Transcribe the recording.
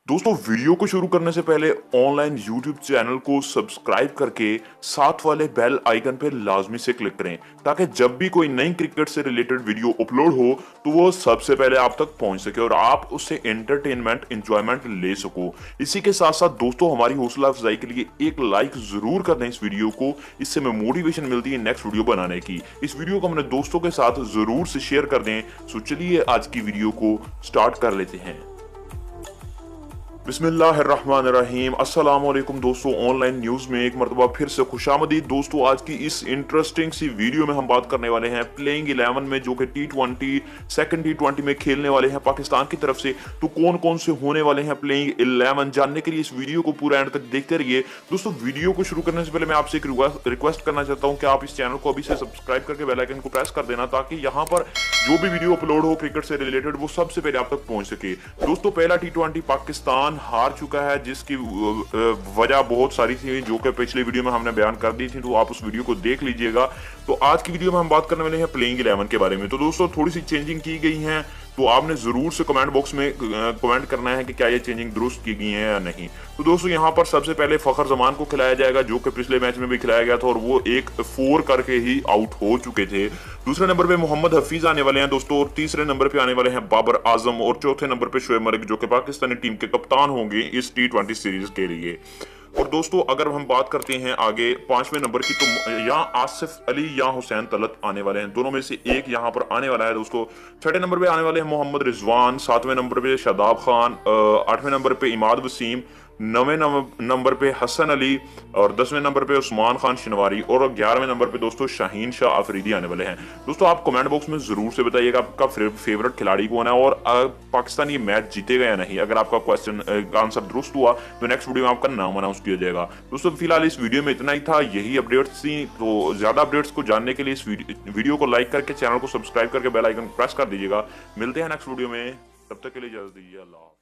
दोस्तों वीडियो को शुरू करने से पहले ऑनलाइन यूट्यूब चैनल को सब्सक्राइब करके साथ वाले बेल आइकन पे लाजमी से क्लिक करें ताकि जब भी कोई नई क्रिकेट से रिलेटेड वीडियो अपलोड हो तो वो सबसे पहले आप तक पहुंच सके और आप उससे एंटरटेनमेंट एंजॉयमेंट ले सको। इसी के साथ साथ दोस्तों हमारी हौसला अफजाई के लिए एक लाइक जरूर कर दें इस वीडियो को, इससे हमें मोटिवेशन मिलती है नेक्स्ट वीडियो बनाने की। इस वीडियो को अपने दोस्तों के साथ जरूर से शेयर कर दें। सो चलिए आज की वीडियो को स्टार्ट कर लेते हैं। बिस्मिल्लाहिर्रहमानिर्रहीम। अस्सलाम वालेकुम दोस्तों, ऑनलाइन न्यूज में एक मरतबा फिर से खुशामदीद। दोस्तों आज की इस इंटरेस्टिंग सी वीडियो में हम बात करने वाले हैं प्लेइंग 11 में, जो कि T20 सेकंड T20 में खेलने वाले हैं पाकिस्तान की तरफ से। तो कौन कौन से होने वाले हैं प्लेइंग 11, जानने के लिए इस वीडियो को पूरा एंड तक देखते रहिए। दोस्तों वीडियो को शुरू करने से पहले मैं आपसे एक रिक्वेस्ट करना चाहता हूं कि आप इस चैनल को अभी से सब्सक्राइब करके बेल आइकन को प्रेस कर देना ताकि यहाँ पर जो भी वीडियो अपलोड हो क्रिकेट से रिलेटेड वो सबसे पहले आप तक पहुंच सके। दोस्तों पहला T20 पाकिस्तान हार चुका है, जिसकी वजह बहुत सारी थी जो कि पिछले वीडियो में हमने बयान कर दी थी, तो आप उस वीडियो को देख लीजिएगा। तो आज की वीडियो में हम बात करने वाले हैं प्लेइंग 11 के बारे में। तो दोस्तों थोड़ी सी चेंजिंग की गई है, तो आपने जरूर से कमेंट बॉक्स में कमेंट करना है कि क्या ये चेंजिंग दुरुस्त की गई है या नहीं। तो दोस्तों यहाँ पर सबसे पहले फखर जमान को खिलाया जाएगा, जो कि पिछले मैच में भी खिलाया गया था और वो एक 4 करके ही आउट हो चुके थे। दूसरे नंबर पे मोहम्मद हफीज आने वाले हैं दोस्तों, और तीसरे नंबर पे आने वाले हैं बाबर आजम, और चौथे नंबर पे शोएब मलिक, जो कि पाकिस्तानी टीम के कप्तान होंगे इस T20 सीरीज के लिए। और दोस्तों अगर हम बात करते हैं आगे 5वें नंबर की, तो यहाँ आसिफ अली या हुसैन तलत आने वाले हैं, दोनों में से एक यहाँ पर आने वाला है दोस्तों। 6ठे नंबर पे आने वाले हैं मोहम्मद रिजवान, 7वें नंबर पे शादाब खान, 8वें नंबर पे इमाद वसीम, 9वें नंबर पे हसन अली, और 10वें नंबर पे उस्मान खान शिनवारी, और 11वें नंबर पे दोस्तों शाहीन शाह अफरीदी आने वाले हैं। दोस्तों आप कमेंट बॉक्स में जरूर से बताइएगा आपका फेवरेट खिलाड़ी कौन है और पाकिस्तान ये मैच जीतेगा या नहीं। अगर आपका क्वेश्चन का आंसर दुरुस्त हुआ तो नेक्स्ट वीडियो में आपका नाम अनाउंस किया जाएगा। दोस्तों फिलहाल इस वीडियो में इतना ही था, यही अपडेट्स थी। तो ज्यादा अपडेट्स को जानने के लिए इस वीडियो को लाइक करके चैनल को सब्सक्राइब करके बेल आइकन प्रेस कर दीजिएगा। मिलते हैं नेक्स्ट वीडियो में, तब तक के लिए इजाजत दीजिए। अल्लाह।